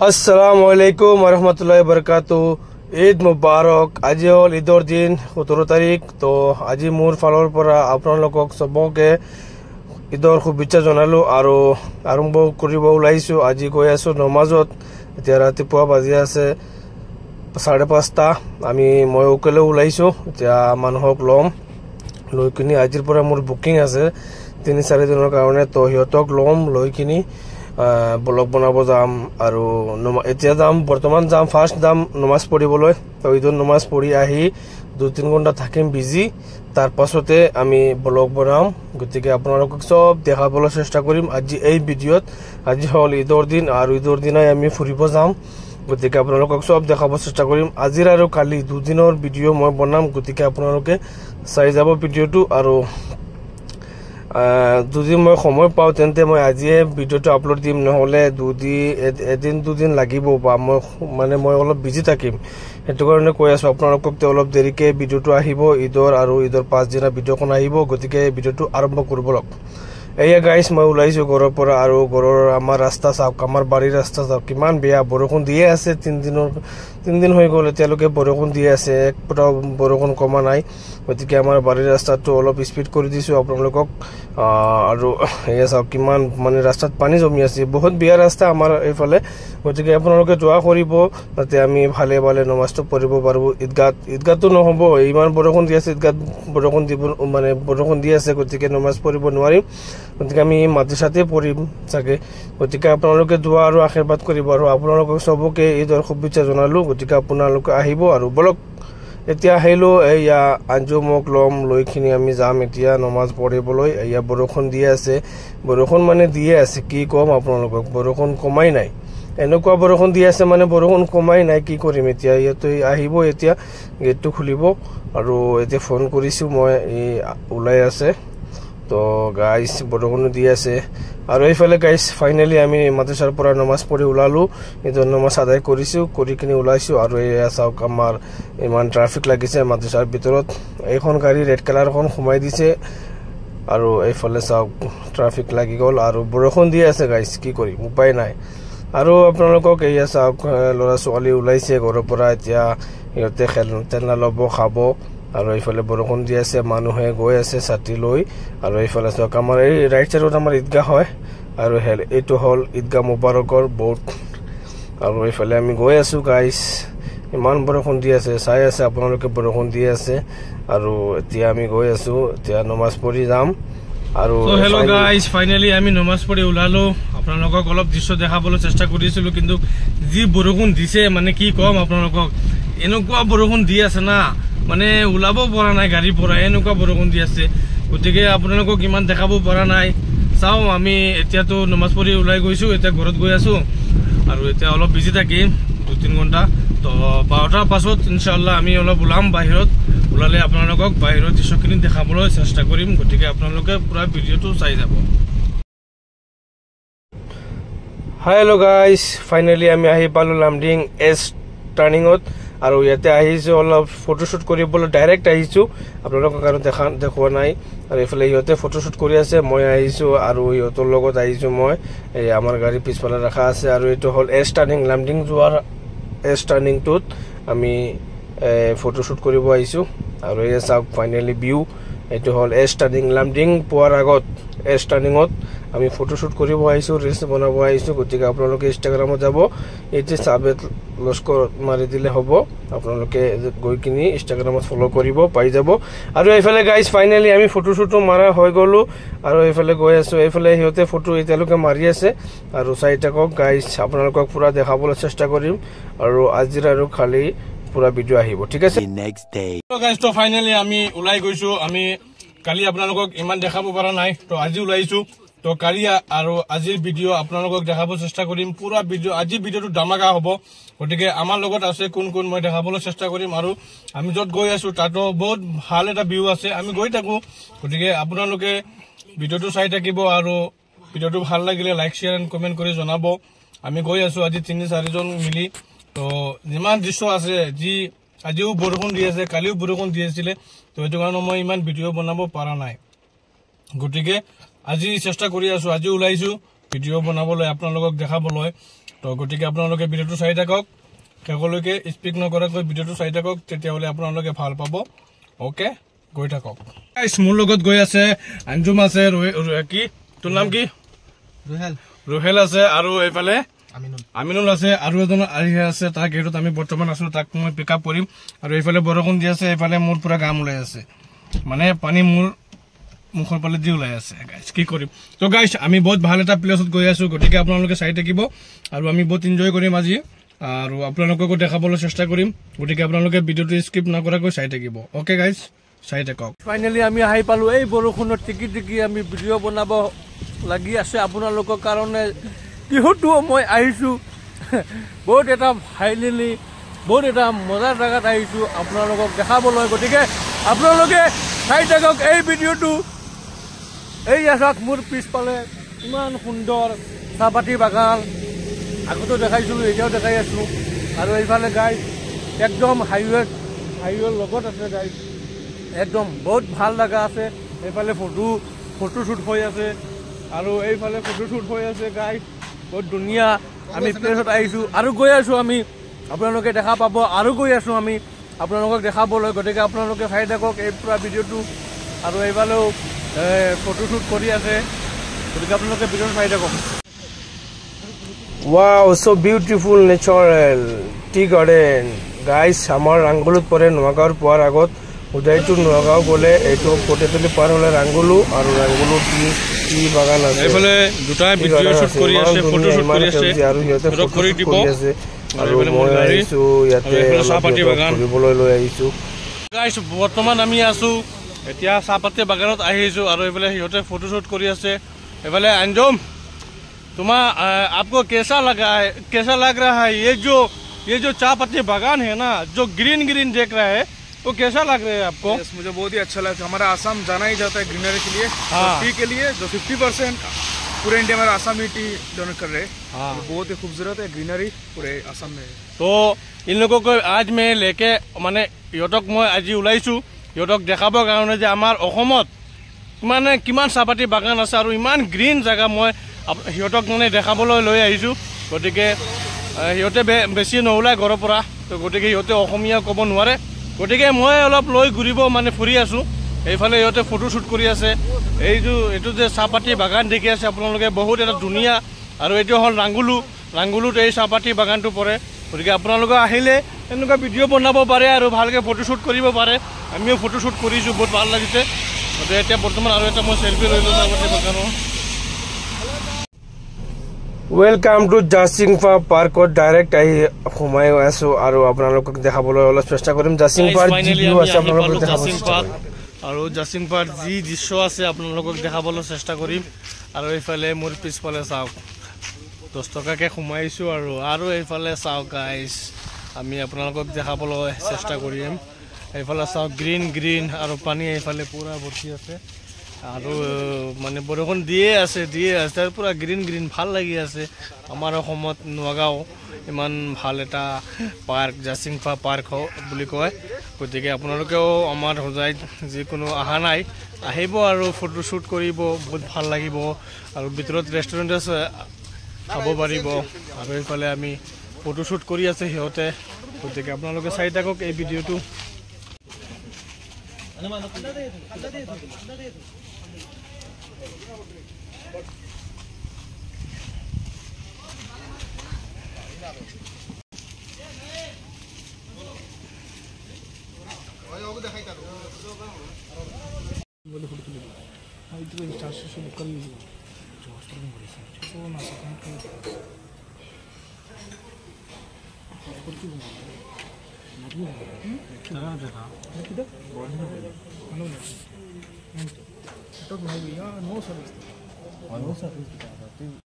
Assalamualaikum warahmatullahi wabarakatuh. Eid Mubarak. আজি হল ঈদৰ দিন 17 তাৰিখ তো আজি মোৰ ফালৰ পৰা আপোনালোকক সবকে ঈদৰ শুভেচ্ছা জনালো আৰু আৰম্ভ কৰিব ওলাইছো আজি গৈ আছো নমাজত এতিয়া ৰাতিপুৱা বাজি আছে 5:30 মই ওকলে ওলাইছো এতিয়া মানুহক লম লৈ কিনি আজিৰ পৰা মোৰ বুকিং আছে 3-4 দিনৰ কাৰণে তো হিয়তক লম লৈ কিনি ব্লগ বনাব যাম আৰু এতিয়া যাম বৰ্তমান যাম ফাৰ্স্ট যাম নমাজ পঢ়িবলৈ তো ঈদৰ নমাজ পঢ়ি আহি 2-3 ঘণ্টা থাকিম বিজি তাৰ পাছতে আমি ব্লগ বনাম গতিকে আপোনালোকক সব দেখাবলৈ চেষ্টা কৰিম আজি এই ভিডিঅ'ত আজি হল ঈদৰ দিন আৰু ঈদৰ দিনাই আমি ফুৰিব যাম গতিকে আপোনালোকক সব দেখাব চেষ্টা কৰিম আজিৰ আৰু কালি দুদিনৰ ভিডিঅ' মই বনাম গতিকে আপোনালোকে চাই যাব ভিডিঅ'টো আৰু যদি মই সময় পাওঁ তেন্তে মই আজিয়ে ভিডিঅ'টো আপলোড দিম নহলে দুদিন লাগিব বা মই অলপ বিজি থাকিম হেতু কাৰণে কৈ আছো আপোনালোকক তে অলপ দেৰিকে ভিডিঅ'টো আহিব ঈদৰ আৰু ঈদৰ 5 দিনৰ ভিডিঅ'খন আহিব গতিকে ভিডিঅ'টো আৰম্ভ কৰিব লওক এয়া গাইস মই ওলাইছো ঘৰৰ পৰা আৰু ঘৰৰ আমাৰ ৰাস্তা চাওক আমাৰ বাৰীৰ ৰাস্তা চাওক কিমান বেয়া বৰষুণ দিয়ে আছে 3 দিন হৈ গ'ল এতিয়ালৈকে বৰষুণ দিয়ে আছে এক ফুটা বৰষুণ কমা নাই গতিকে আমাৰ বাৰীৰ ৰাস্তাটো অলপ স্পীড কৰি দিছো আপোনালোকক আৰু এয়া চাওক কিমান ৰাস্তাত পানী জমি আছে বহুত বেয়া ৰাস্তা আমাৰ এইফালে গতিকে আপোনালোকে দোৱা কৰিব যাতে আমি ভালে নমাজটো পঢ়িব পাৰো ঈদগাহটো নহব ইমান বৰষুণ দি আছে ঈদগাহ বৰষুণ দি আছে গতিকে নমাজ পঢ়িব নোৱাৰিম গতিকে আমি মাটি সাথে পঢ়িম চাগে গতিকে আপোনালোকে দোৱা আৰু আশীৰ্বাদ কৰিব আৰু আপোনালোকক সবকে ঈদৰ শুভেচ্ছা জনালো গতিকে আপোনালোকে আহিব আৰু বলক এতিয়া আহিলো এয়া আঞ্জুমক লম লৈখিনি আমি যাম এতিয়া নমাজ পঢ়িবলৈ এয়া বৰষুণ দি আছে বৰষুণ দিয়ে আছে কি কম আপোনালোকক বৰষুণ কমাই নাই এনেকুৱা বৰষুণ দি আছে বৰষুণ কমাই নাই কি কৰিম এতিয়া ইয়াতে আহিব এতিয়া গেটটো খুলিব আৰু এতিয়া ফোন কৰিছো মই ওলাই আছে তো গাইস বৰষুণ দি আছে আৰু এইফালে গাইস ফাইনালি আমি মাদ্ৰাসাৰ পৰা নমাজ পঢ়ি ওলালো ঈদৰ নমাজ আদায় কৰিছো কৰি কিনি ওলাইছো আৰু এয়া চাওক আমাৰ ইমান ট্ৰাফিক লাগিছে মাদ্ৰাসাৰ ভিতৰত এইখন গাড়ী ৰেড কালাৰখন ঘুমাই দিছে আৰু এইফালে চাওক ট্ৰাফিক লাগি গ'ল আৰু বৰষুণ দি আছে গাইস কি কৰিম উপায় নাই আৰু আপোনালোকক এয়া চাওক ল'ৰা ছোৱালী ওলাইছে ঘৰৰ পৰা এতিয়া ইহঁতে খেলনা ল'ব খাব আৰু এইফালে বৰষুণ দি আছে মানুহে গৈ আছে ছাতি লৈ আৰু এইফালে চাওক আমাৰ এই ৰাইট সাইডত আমাৰ ঈদগাহ হয় আৰু এইটো হল ঈদগাহ মুবাৰকৰ বোৰ্ড আৰু এইফালে আমি গৈ আছো গাইস ইমান বৰষুণ দি আছে চাই আছে আপোনালোকে বৰষুণ দি আছে আৰু এতিয়া আমি গৈ আছো এতিয়া নমাজ পঢ়ি যাম আৰু হেল্ল গাইস ফাইনালি আমি নমাজ পঢ়ি ওলালো আপোনালোকক অলপ দৃশ্য দেখাবলৈ চেষ্টা কৰিছিলো কিন্তু যি বৰষুণ দিছে কি কম আপোনালোকক এনেকুৱা বৰষুণ দি আছে না ওলাব পৰা নাই গাড়ী পৰা এনেকুৱা বৰষুণ দি আছে গতিকে আপোনালোকক ইমান দেখাব পৰা নাই চাও আমি এতিয়াতো নমাজ পঢ়ি ওলাই গৈছো এতিয়া ঘৰত গৈ আছো আৰু এতিয়া অলপ বিজি থাকিম 2-3 ঘণ্টা তো 12টাৰ পাছত ইনশাআল্লাহ আমি অলপ ওলাম বাহিৰত ওলালে আপোনালোকক বাহিৰৰ দৃশ্যখিনি দেখাবলৈ চেষ্টা কৰিম গতিকে আপোনালোকে পুৰা ভিডিঅ'টো চাই যাব হেল্ল গাইস ফাইনালি আমি আহি পালো লামডিং এস টাৰ্নিংত আৰু ইয়াতে আহিছো অলপ ফটোশুট কৰিবলৈ ডাইৰেক্ট আহিছো আপোনালোকক আৰু দেখুৱা নাই আৰু এফালে ইহঁতে ফটোশুট কৰি আছে মই আহিছো আৰু ইহঁতৰ লগত আহিছো মই এই আমাৰ গাড়ী পিছফালে ৰাখা আছে আৰু এইটো হল এস টাৰ্নিং লামডিং যোৱাৰ এস টাৰ্নিংটোত আমি ফটোশুট কৰিব আহিছো আৰু এই চাওক ফাইনালি ভিউ এইটো হল এস টাৰ্নিং লামডিং পোৱাৰ আগত এস টাৰ্নিংত আমি ফটোশুট কৰিব আহিছো ৰিলস বনাব আহিছো গতিকে আপোনালোকে ইনষ্টাগ্ৰামত যাব এতে সাবেত লস্কৰ মাৰি দিলে হ'ব আপোনালোকে গৈ কিনি ইনষ্টাগ্ৰামত ফলো কৰিব পাই যাব আৰু এইফালে গাইস ফাইনালি আমি ফটোশুটো মাৰা হৈ গলো আৰু এইফালে গৈ আছো এইফালে হিয়তে ফটো এতিয়ালৈকে মাৰি আছে আৰু চাইটাকক গাইস আপোনালোকক পুৰা দেখাবলৈ চেষ্টা কৰিম আৰু আজিৰ আৰু খালি পুৰা ভিডিঅ' আহিব ঠিক আছে নেক্সট ডে তো গাইস তো ফাইনালি আমি ওলাই গৈছো আমি কালি আপোনালোকক ইমান দেখাব পৰা নাই তো আজি ওলাইছো তো কালি আৰু আজিৰ ভিডিঅ' আপোনালোকক দেখাব চেষ্টা কৰিম পুৰা ভিডিঅ' আজি ভিডিঅ'টো ডামাকা হ'ব গতিকে আমাৰ লগত আছে কোন মই দেখাবলৈ চেষ্টা কৰিম আৰু আমি যত গৈ আছো তাতো বহুত ভাল এটা ভিউ আছে আমি গৈ থাকো গতিকে আপোনালোকে ভিডিঅ'টো চাই থাকিব আৰু ভিডিঅ'টো ভাল লাগিলে লাইক শেয়াৰ এণ্ড কমেন্ট কৰি জনাব আমি গৈ আছো আজি 3-4 জন মিলি তো যিমান দৃশ্য আছে যি আজিও বৰষুণ দি আছে কালিও বৰষুণ দি আছিল তো এইটো কাৰণে মই ইমান ভিডিঅ' বনাব পৰা নাই গতিকে আজি চেষ্টা কৰি আছো আজি ওলাইছো ভিডিঅ' বনাবলৈ আপোনালোকক দেখাবলৈ তো গতিকে আপোনালোকে ভিডিঅ'টো চাই থাকক শেষলৈকে স্পিক নকৰাকৈ ভিডিঅ'টো চাই থাকক তেতিয়াহ'লে আপোনালোকে ভাল পাব ওকে গৈ থাকক গাইস মোৰ লগত গৈ আছে আঞ্জুম আছে কি তোৰ নাম কি ৰুহেল আছে আৰু এইফালে আমিনুল আছে আৰু এজন আহি আছে তাৰ গেটত আমি বৰ্তমান আছো তাক মই পিক আপ কৰিম আৰু এইফালে বৰষুণ দি আছে এইফালে মোৰ পুৰা গাম ওলাই আছে মানে পানী মোৰ মুখৰ পালে দি ওলাই আছে গাইস কি কৰিম তো গাইস আমি বহুত ভাল এটা প্লেছত গৈ আছো গতিকে আপোনালোকে চাই থাকিব আৰু আমি বহুত এনজয় কৰিম আজি আৰু আপোনালোককো দেখাবলৈ চেষ্টা কৰিম গতিকে আপোনালোকে ভিডিঅ'টো স্কিপ নকৰাকৈ চাই থাকিব ওকে গাইস চাই থাকক ফাইনালি আমি আহি পালো এই বৰষুণত টিকি আমি ভিডিঅ' বনাব লাগি আছে আপোনালোকৰ কাৰণে কিহতো মই আহিছো বহুত এটা ফাইনেলি বহুত এটা মজাৰ জাগাত আহিছো আপোনালোকক দেখাবলৈ গতিকে আপোনালোকে চাই থাকক এই ভিডিঅ'টো এই আছক মোৰ পিছফালে ইমান সুন্দৰ চাহপাতি বাগান আগতো দেখাইছিলো এতিয়াও দেখাই আছো আৰু এইফালে গাইস একদম হাইৱে লগত আছে গাইস একদম বহুত ভাল জাগা আছে এইফালে ফটোশ্বুট হৈ আছে আৰু এইফালে ফটোশ্বুট হৈ আছে গাইস বহুত ধুনীয়া আমি প্লেছত আহিছো আৰু গৈ আছো আমি আপোনালোকে দেখা পাব আৰু গৈ আছো আমি আপোনালোকক দেখাবলৈ গতিকে আপোনালোকে চাই থাকক এই পুৰা ভিডিঅ'টো আৰু এইফালেও ফটোশ্বুট কৰি আছে গতিকে আপোনালোকে ভিডিঅ'টো চাই থাকক Wow, so beautiful natural tea garden. Guys, আমার রাঙ্গুলুত পরে নোয়াগাঁওর পোৱাৰ আগত উদয়টো নোয়াগাঁও গ'লে এইটো পটেতলি পাৰ হ'লে ৰাঙ্গুলু আৰু ৰাঙ্গুলু টি বাগান আছে এইফালে দুটা ভিডিঅ' শ্বুট কৰি আছে ফটো শ্বুট কৰি আছে আৰু সিহঁতে ফটো কৰি দিব আৰু মই আহিছো ইয়াতে চাহপাতি বাগান ঘূৰিবলৈ লৈ আহিছো গাইস বৰ্তমান আমি আছো এতিয়া চাহপাতি বাগানত আহিছো আৰু এইফালে সিহঁতে ফটো শ্বুট কৰি আছে এইফালে আঞ্জুম तुम्हारा आपको कैसा लग रहा है ये जो चाय पत्ती बागान है ना जो ग्रीन देख रहा है वो कैसा लग रहा है आपको मुझे बहुत ही अच्छा लगता है हमारा आसाम जाना ही जाता है ग्रीनरी के लिए टी के लिए जो 50% पूरे इंडिया में आसाम ही टी डोनेट कर रहे हैं बहुत ही खूबसूरत है ग्रीनरी पूरे आसाम में तो इन लोगों को आज मैं लेके माने इहतक मैं आज ওলাইছো ইহতক দেখাবৰ কাৰণে যে আমাৰ অসমত মানে কিমান চাহপাতি বাগান আছে আৰু ইমান গ্ৰীণ জায়গা মই সিহঁতক মানে দেখাবলৈ লৈ আহিছোঁ গতিকে সিহঁতে বেছি নোলায় ঘৰৰ পৰা তো গতিকে সিহঁতে অসমীয়া ক'ব নোৱাৰে গতিকে মই অলপ লৈ ঘূৰিব মানে ফুৰি আছোঁ এইফালে সিহঁতে ফটোশ্বুট কৰি আছে এইটো যে চাহপাতি বাগান দেখি আছে আপোনালোকে বহুত এটা ধুনীয়া আৰু এইটো হ'ল ৰাঙ্গুলুত এই চাহপাতি বাগানটো পৰে গতিকে আপোনালোকে আহিলে এনেকুৱা ভিডিঅ' বনাব পাৰে আৰু ভালকৈ ফটোশ্বুট কৰিব পাৰে আমিও ফটোশ্বুট কৰিছোঁ বহুত ভাল লাগিছে গতিকে এতিয়া বৰ্তমান আৰু এটা মই চেল্ফি লৈ লৈছোঁ চাহপাতি বাগানৰ ওয়েলকাম টু জাচিংফা পাৰ্কত ডাইৰেক্ট আহি সোমাই আছো আৰু আপোনালোকক দেখাবলৈ অলপ চেষ্টা কৰিম জাচিংফাৰ যি ভিউ আছে আপোনালোকক দেখাবলৈ আৰু জাচিংফাৰ যি দৃশ্য আছে আপোনালোকক দেখাবলৈ চেষ্টা কৰিম আৰু এইফালে মোৰ পিছফালে চাওক 10 টকাকৈ সোমাইছোঁ আৰু এইফালে চাওক গাইছ আমি আপোনালোকক দেখাবলৈ চেষ্টা কৰিম এইফালে চাওক গ্ৰীণ আৰু পানী এইফালে পুৰা ভৰ্তি আছে আৰু মানে বৰষুণ দিয়ে আছে তাৰ পুৰা গ্ৰীণ ভাল লাগি আছে আমাৰ অসমত নোয়াগাঁও ইমান ভাল এটা পাৰ্ক জাচিংফা পাৰ্ক বুলি কয় গতিকে আপোনালোকেও আমাৰ হোজাইত যিকোনো অহা নাই আহিব আৰু ফটোশ্বুট কৰিব বহুত ভাল লাগিব আৰু ভিতৰত ৰেষ্টুৰেণ্ট আছে খাব পাৰিব আৰু এইফালে আমি ফটোশ্বুট কৰি আছে সিহঁতে গতিকে আপোনালোকে চাই থাকক এই ভিডিঅ'টো